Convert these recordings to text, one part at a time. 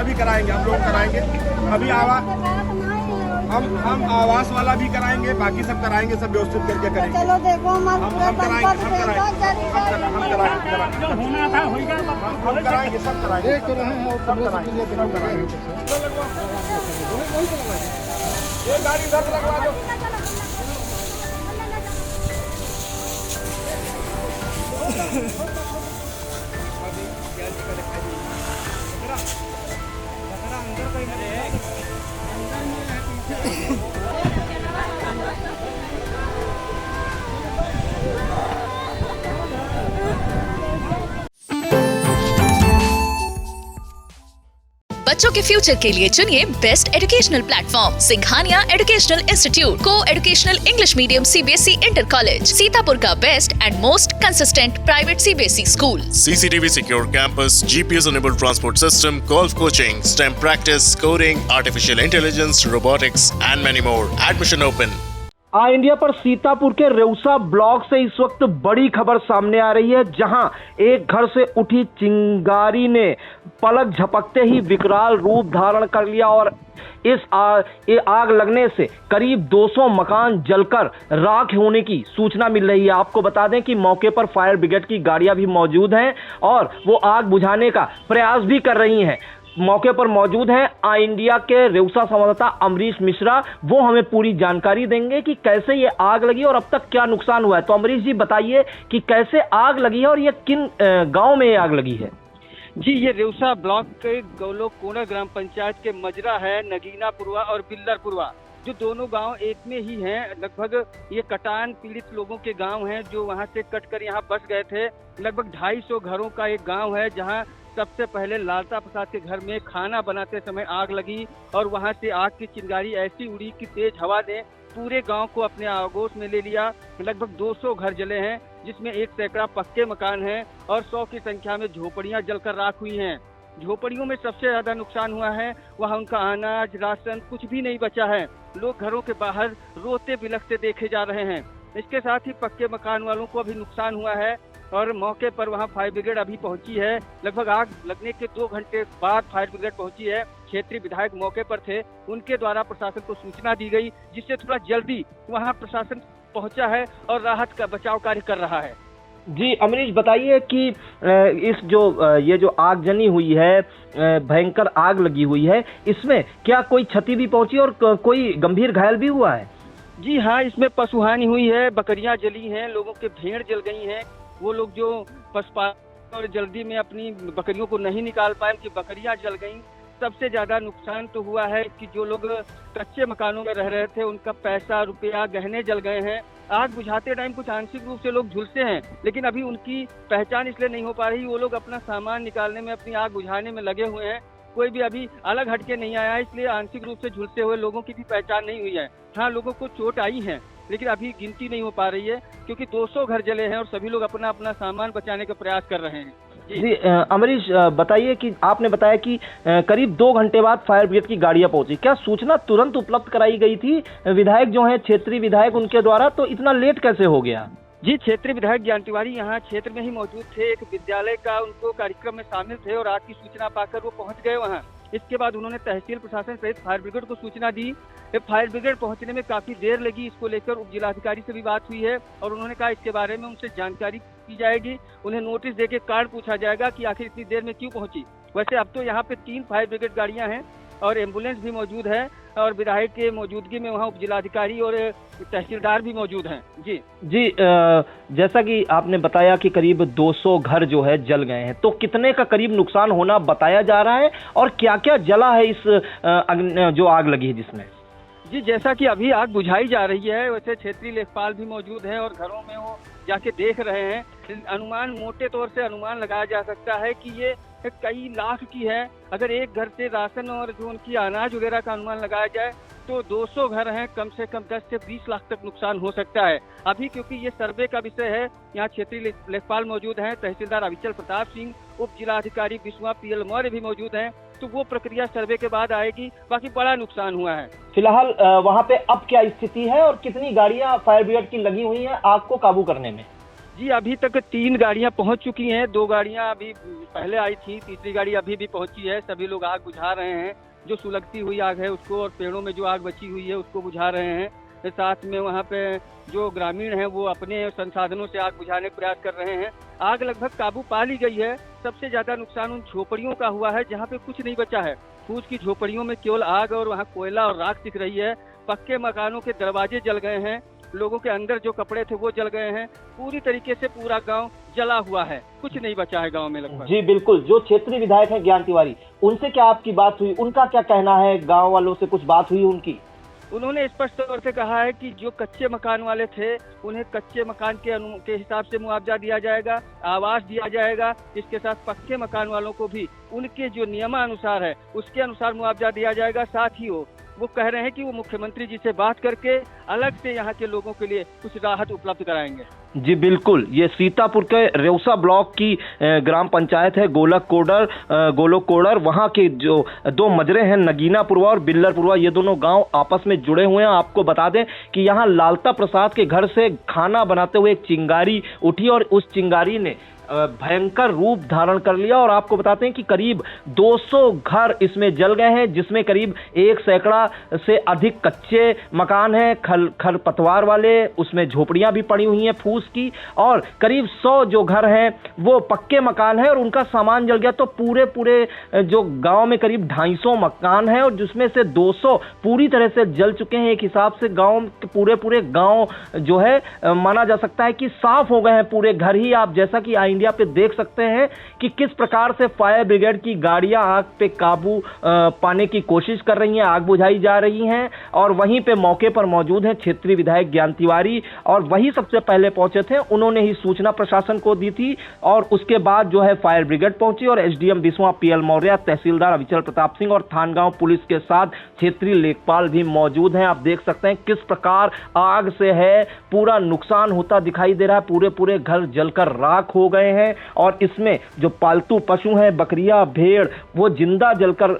भी कराएंगे, हम लोग कराएंगे। अभी हम आवास वाला भी कराएंगे, बाकी सब कराएंगे, सब व्यवस्थित करके करेंगे। चलो देखो हम कराएंगे, सब कराएंगे, सब कराएंगे। ये गाड़ी इधर लगवा दो। बच्चों के फ्यूचर के लिए चुनिए best educational platform Singhania educational institute को educational English medium CBSE inter college, Sitapur का best and most consistent private CBSE school. CCTV secure campus, GPS enabled transport system, golf coaching, STEM practice, coding, artificial intelligence, robotics and many more. Admission open. India पर सीतापुर के Reusa block से इस वक्त बड़ी खबर सामने आ रही है, जहां एक घर से उठी चिंगारी ने पलक झपकते ही विकराल रूप धारण कर लिया और ये आग लगने से करीब 200 मकान जलकर राख होने की सूचना मिल रही है। आपको बता दें कि मौके पर फायर ब्रिगेड की गाड़ियां भी मौजूद हैं और वो आग बुझाने का प्रयास भी कर रही हैं। मौके पर मौजूद हैं इंडिया के रेउसा संवाददाता अमरीश मिश्रा, वो हमें पूरी जानकारी देंगे कि कैसे ये आग लगी और अब तक क्या नुकसान हुआ है। तो अमरीश जी बताइए कि कैसे आग लगी है और ये किन गांव में ये आग लगी है। जी, ये रेउसा ब्लॉक के गौलोक कोना ग्राम पंचायत के मजरा है, नगीनापुरवा और बिल्लरपुरवा, जो दोनों गांव एक में ही हैं। लगभग ये कटान पीड़ित लोगों के गांव हैं जो वहां से कटकर यहाँ बस गए थे। लगभग 250 घरों का एक गांव है जहां सबसे पहले लालता प्रसाद के घर में खाना बनाते समय आग लगी और वहां से आग की चिंगारी ऐसी उड़ी कि तेज हवा ने पूरे गांव को अपने आगोश में ले लिया। लगभग 200 घर जले हैं, जिसमें 1 सैकड़ा पक्के मकान हैं और 100 की संख्या में झोपड़ियां जलकर राख हुई हैं। झोपड़ियों में सबसे ज्यादा नुकसान हुआ है, वहाँ उनका अनाज राशन कुछ भी नहीं बचा है। लोग घरों के बाहर रोते बिलखते देखे जा रहे हैं। इसके साथ ही पक्के मकान वालों को अभी नुकसान हुआ है और मौके पर वहां फायर ब्रिगेड अभी पहुंची है। लगभग आग लगने के 2 घंटे बाद फायर ब्रिगेड पहुंची है। क्षेत्रीय विधायक मौके पर थे, उनके द्वारा प्रशासन को सूचना दी गई, जिससे थोड़ा जल्दी वहां प्रशासन पहुंचा है और राहत का बचाव कार्य कर रहा है। जी अमरीश, बताइए कि ये जो आगजनी हुई है, भयंकर आग लगी हुई है, इसमें क्या कोई क्षति भी पहुंची और कोई गंभीर घायल भी हुआ है? जी हाँ, इसमें पशुहानि हुई है, बकरियां जली हैं, लोगों के भेड़ जल गई हैं। वो लोग जो पशुपालन और जल्दी में अपनी बकरियों को नहीं निकाल पाए, उनकी बकरियां जल गईं। सबसे ज्यादा नुकसान तो हुआ है कि जो लोग कच्चे मकानों में रह रहे थे, उनका पैसा रुपया गहने जल गए हैं। आग बुझाते टाइम कुछ आंशिक रूप से लोग झुलसे हैं, लेकिन अभी उनकी पहचान इसलिए नहीं हो पा रही। वो लोग अपना सामान निकालने में, अपनी आग बुझाने में लगे हुए हैं। कोई भी अभी अलग हटके नहीं आया है, इसलिए आंशिक रूप से झुलसे हुए लोगों की भी पहचान नहीं हुई है। हाँ, लोगों को चोट आई है, लेकिन अभी गिनती नहीं हो पा रही है क्योंकि 200 घर जले हैं और सभी लोग अपना अपना सामान बचाने का प्रयास कर रहे हैं। जी अमरीश, बताइए कि आपने बताया कि करीब 2 घंटे बाद फायर ब्रिगेड की गाड़ियां पहुंची, क्या सूचना तुरंत उपलब्ध कराई गई थी? विधायक जो हैं, क्षेत्रीय विधायक, उनके द्वारा, तो इतना लेट कैसे हो गया? जी, क्षेत्रीय विधायक ज्ञान तिवारी यहाँ क्षेत्र में ही मौजूद थे। एक विद्यालय का उनको कार्यक्रम में शामिल थे और आग की सूचना पाकर वो पहुंच गए वहाँ। इसके बाद उन्होंने तहसील प्रशासन सहित फायर ब्रिगेड को सूचना दी। फायर ब्रिगेड पहुंचने में काफी देर लगी। इसको लेकर उप जिलाधिकारी से भी बात हुई है और उन्होंने कहा इसके बारे में उनसे जानकारी की जाएगी, उन्हें नोटिस देके कार्ड पूछा जाएगा कि आखिर इतनी देर में क्यों पहुंची। वैसे अब तो यहाँ पे 3 फायर ब्रिगेड गाड़ियां हैं और एम्बुलेंस भी मौजूद है और विधायक के मौजूदगी में वहाँ उप जिलाधिकारी और तहसीलदार भी मौजूद हैं। जी जैसा कि आपने बताया कि करीब 200 घर जो है जल गए हैं, तो कितने का करीब नुकसान होना बताया जा रहा है और क्या क्या जला है इस जो आग लगी है जिसमें? जी, जैसा कि अभी आग बुझाई जा रही है, वैसे क्षेत्रीय लेखपाल भी मौजूद हैं और घरों में वो जाके देख रहे हैं। अनुमान, मोटे तौर से अनुमान लगाया जा सकता है कि ये कई लाख की है। अगर एक घर से राशन और जो उनकी अनाज वगैरह का अनुमान लगाया जाए तो 200 घर हैं, कम से कम 10 से 20 लाख तक नुकसान हो सकता है। अभी क्योंकि ये सर्वे का विषय है, यहाँ क्षेत्रीय लेखपाल मौजूद हैं, तहसीलदार अविचल प्रताप सिंह, उप जिलाधिकारी विश्वा PL मौर्य भी मौजूद हैं, तो वो प्रक्रिया सर्वे के बाद आएगी। बाकी बड़ा नुकसान हुआ है। फिलहाल वहाँ पे अब क्या स्थिति है और कितनी गाड़ियाँ फायर ब्रिगेड की लगी हुई हैं आग को काबू करने में? जी अभी तक 3 गाड़ियां पहुंच चुकी हैं, 2 गाड़ियां अभी पहले आई थी, तीसरी गाड़ी अभी भी पहुंची है। सभी लोग आग बुझा रहे हैं, जो सुलगती हुई आग है उसको, और पेड़ों में जो आग बची हुई है उसको बुझा रहे हैं। साथ में वहाँ पे जो ग्रामीण हैं वो अपने संसाधनों से आग बुझाने का प्रयास कर रहे हैं। आग लगभग काबू पा ली गई है। सबसे ज्यादा नुकसान उन झोपड़ियों का हुआ है जहाँ पे कुछ नहीं बचा है। फूस की झोपड़ियों में केवल आग और वहाँ कोयला और राख दिख रही है। पक्के मकानों के दरवाजे जल गए हैं, लोगों के अंदर जो कपड़े थे वो जल गए हैं। पूरी तरीके से पूरा गांव जला हुआ है, कुछ नहीं बचा है गांव में लगभग। जी बिल्कुल, जो क्षेत्रीय विधायक हैं ज्ञान तिवारी, उनसे क्या आपकी बात हुई? उनका क्या कहना है? गांव वालों से कुछ बात हुई उनकी? उन्होंने स्पष्ट तौर से कहा है कि जो कच्चे मकान वाले थे उन्हें कच्चे मकान के हिसाब से मुआवजा दिया जाएगा, आवास दिया जाएगा। इसके साथ पक्के मकान वालों को भी उनके जो नियमानुसार है उसके अनुसार मुआवजा दिया जाएगा। साथ ही वो कह रहे हैं कि वो मुख्यमंत्री जी से बात करके अलग से यहाँ के लोगों के लिए कुछ राहत उपलब्ध कराएंगे। जी बिल्कुल, ये सीतापुर के रेउसा ब्लॉक की ग्राम पंचायत है गोलोक कोडर। वहाँ के जो 2 मजरे हैं नगीनापुरवा और बिल्लरपुरवा, ये दोनों गांव आपस में जुड़े हुए हैं। आपको बता दें कि यहाँ लालता प्रसाद के घर से खाना बनाते हुए एक चिंगारी उठी और उस चिंगारी ने भयंकर रूप धारण कर लिया। और आपको बताते हैं कि करीब 200 घर इसमें जल गए हैं, जिसमें करीब 1 सैकड़ा से अधिक कच्चे मकान हैं, खरपतवार वाले, उसमें झोपड़ियां भी पड़ी हुई हैं फूस की, और करीब 100 जो घर हैं वो पक्के मकान हैं और उनका सामान जल गया। तो पूरे जो गांव में करीब 250 मकान हैं और जिसमें से 200 पूरी तरह से जल चुके हैं। एक हिसाब से गांव के पूरे गांव जो है माना जा सकता है कि साफ हो गए हैं पूरे घर ही। आप जैसा कि इंडिया पे देख सकते हैं कि किस प्रकार से फायर ब्रिगेड की गाड़ियां आग पे काबू पाने की कोशिश कर रही हैं, आग बुझाई जा रही हैं। और वहीं पे मौके पर मौजूद हैं क्षेत्रीय विधायक ज्ञान तिवारी, और वही सबसे पहले पहुंचे थे। उन्होंने ही सूचना प्रशासन को दी थी और उसके बाद जो है फायर ब्रिगेड पहुंची और एसडीएम बिस्वा, पीएल मौर्य, तहसीलदार अविचल प्रताप सिंह और थानगांव पुलिस के साथ क्षेत्रीय लेखपाल भी मौजूद हैं। आप देख सकते हैं किस प्रकार आग से है पूरा नुकसान होता दिखाई दे रहा है। पूरे घर जलकर राख हो गए हैं और इसमें जो पालतू पशु हैं, बकरियां, भेड़, वो जिंदा जलकर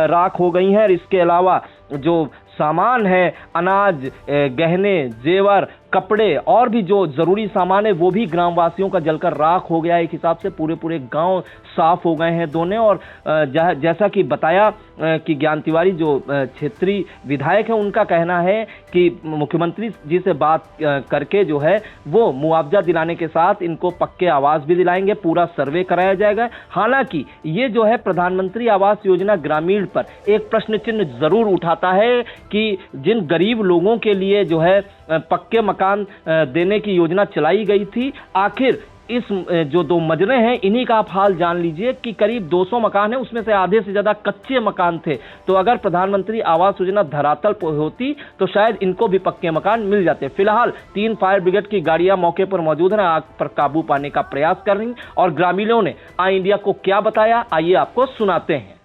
राख हो गई हैं। और इसके अलावा जो सामान है, अनाज, गहने, जेवर, कपड़े और भी जो जरूरी सामान है वो भी ग्रामवासियों का जलकर राख हो गया है। एक हिसाब से पूरे गांव साफ हो गए हैं दोनों। और जैसा कि बताया कि ज्ञान तिवारी जो क्षेत्रीय विधायक हैं, उनका कहना है कि मुख्यमंत्री जी से बात करके जो है वो मुआवजा दिलाने के साथ इनको पक्के आवास भी दिलाएंगे, पूरा सर्वे कराया जाएगा। हालांकि ये जो है प्रधानमंत्री आवास योजना ग्रामीण पर एक प्रश्न चिन्ह जरूर उठाता है कि जिन गरीब लोगों के लिए जो है पक्के मकान देने की योजना चलाई गई थी, आखिर इस जो 2 मजरे हैं इन्हीं का आप हाल जान लीजिए कि करीब 200 मकान है, उसमें से आधे से ज्यादा कच्चे मकान थे। तो अगर प्रधानमंत्री आवास योजना धरातल पर होती तो शायद इनको भी पक्के मकान मिल जाते। फिलहाल 3 फायर ब्रिगेड की गाड़ियां मौके पर मौजूद हैं, आग पर काबू पाने का प्रयास कर रही और ग्रामीणों ने आई इंडिया को क्या बताया, आइए आपको सुनाते हैं।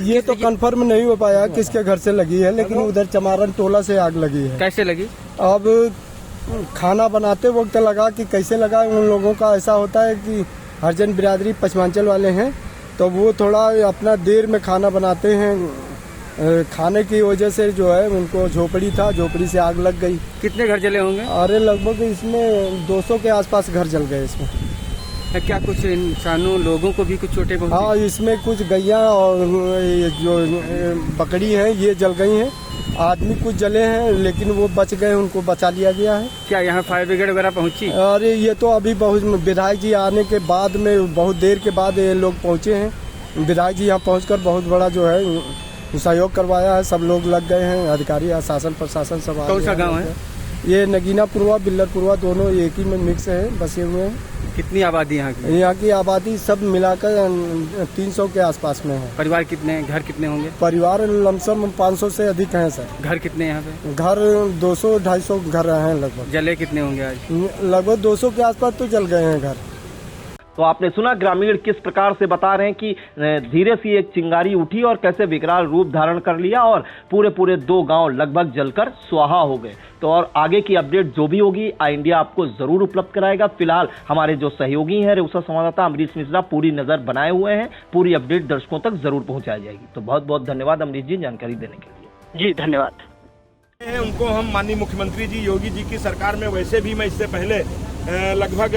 ये तो कंफर्म नहीं हो पाया किसके घर से लगी है, लेकिन उधर चमारन टोला से आग लगी है। कैसे लगी? अब खाना बनाते वक्त लगा कि कैसे लगा, उन लोगों का ऐसा होता है कि हरिजन बिरादरी पश्चिमांचल वाले हैं, तो वो थोड़ा अपना देर में खाना बनाते हैं। खाने की वजह से जो है उनको झोपड़ी था, झोपड़ी से आग लग गई। कितने घर जले होंगे? अरे लगभग इसमें 200 के आसपास घर जल गए इसमें। क्या कुछ इंसानों लोगों को भी कुछ चोटें पहुंची? हाँ, इसमें कुछ गैया और जो बकरी हैं ये जल गई हैं। आदमी कुछ जले हैं लेकिन वो बच गए, उनको बचा लिया गया है। क्या यहाँ फायर ब्रिगेड वगैरह पहुंची? अरे ये तो अभी बहुत विधायक जी आने के बाद में, बहुत देर के बाद ये लोग पहुंचे हैं। विधायक जी यहाँ पहुंचकर बहुत बड़ा जो है सहयोग करवाया है। सब लोग लग गए हैं, अधिकारी, शासन प्रशासन सब। कौन सा गाँव है ये? नगीनापुरवा, बिल्लरपुरवा, दोनों एक ही में मिक्स है, बसे हुए हैं। कितनी आबादी यहाँ की? यहाँ की आबादी सब मिलाकर 300 के आसपास में है। परिवार कितने, घर कितने होंगे? परिवार लमसम 500 से अधिक हैं सर। घर कितने यहाँ पे? घर 200-250 घर हैं लगभग। जले कितने होंगे आज? लगभग 200 के आसपास तो जल गए हैं घर। तो आपने सुना ग्रामीण किस प्रकार से बता रहे हैं कि धीरे सी एक चिंगारी उठी और कैसे विकराल रूप धारण कर लिया और पूरे 2 गांव लगभग जलकर स्वाहा हो गए। तो और आगे की अपडेट जो भी होगी आई इंडिया आपको जरूर उपलब्ध कराएगा। फिलहाल हमारे जो सहयोगी हैं रेउसा संवाददाता अमरीश मिश्रा पूरी नजर बनाए हुए हैं, पूरी अपडेट दर्शकों तक जरूर पहुंचाई जाएगी। तो बहुत बहुत धन्यवाद अमरीश जी जानकारी देने के लिए। जी धन्यवाद। उनको हम माननीय मुख्यमंत्री जी योगी जी की सरकार में वैसे भी मैं इससे पहले लगभग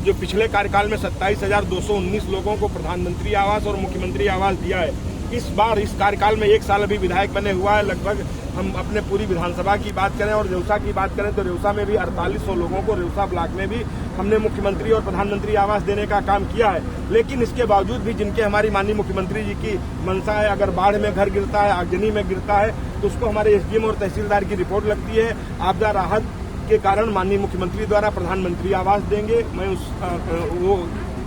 जो पिछले कार्यकाल में 27,219 लोगों को प्रधानमंत्री आवास और मुख्यमंत्री आवास दिया है। इस बार इस कार्यकाल में 1 साल अभी विधायक बने हुआ है। लगभग हम अपने पूरी विधानसभा की बात करें और रेउसा की बात करें तो रेउसा में भी 4800 लोगों को, रेउसा ब्लॉक में भी हमने मुख्यमंत्री और प्रधानमंत्री आवास देने का काम किया है। लेकिन इसके बावजूद भी जिनके हमारी माननीय मुख्यमंत्री जी की मंशा है, अगर बाढ़ में घर गिरता है, आगजनी में गिरता है, तो उसको हमारे एसडीएम और तहसीलदार की रिपोर्ट लगती है। आपदा राहत के कारण माननीय मुख्यमंत्री द्वारा प्रधानमंत्री आवास देंगे। मैं वो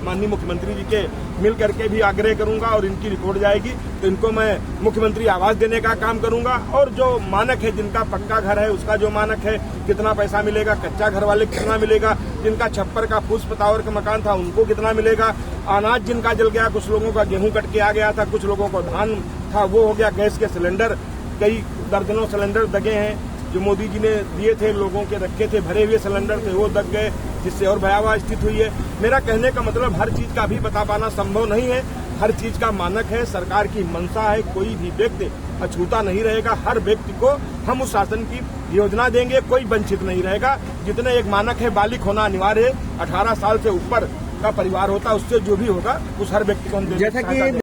माननीय मुख्यमंत्री जी के मिल करके भी आग्रह करूंगा और इनकी रिपोर्ट जाएगी तो इनको मैं मुख्यमंत्री आवास देने का काम करूंगा। और जो मानक है, जिनका पक्का घर है उसका जो मानक है कितना पैसा मिलेगा, कच्चा घर वाले कितना मिलेगा, जिनका छप्पर का फूस पतावर का मकान था उनको कितना मिलेगा, अनाज जिनका जल गया, कुछ लोगों का गेहूं कट के आ गया था, कुछ लोगों को धान था वो हो गया, गैस के सिलेंडर कई दर्जनों सिलेंडर दगे हैं जो मोदी जी ने दिए थे, लोगों के रखे थे, भरे हुए सिलेंडर थे वो दग गए, जिससे और भयावह स्थिति हुई है। मेरा कहने का मतलब हर चीज का भी बता पाना संभव नहीं है। हर चीज का मानक है, सरकार की मंशा है, कोई भी व्यक्ति अछूता नहीं रहेगा। हर व्यक्ति को हम उस शासन की योजना देंगे, कोई वंचित नहीं रहेगा। जितने एक मानक है, बालिग होना अनिवार्य है, 18 साल से ऊपर का परिवार होता है, उससे जो भी होगा उस हर व्यक्ति को हम देंगे। जैसा कि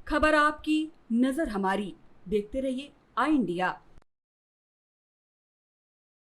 खबर आपकी, नजर हमारी। देखते रहिए आई इंडिया।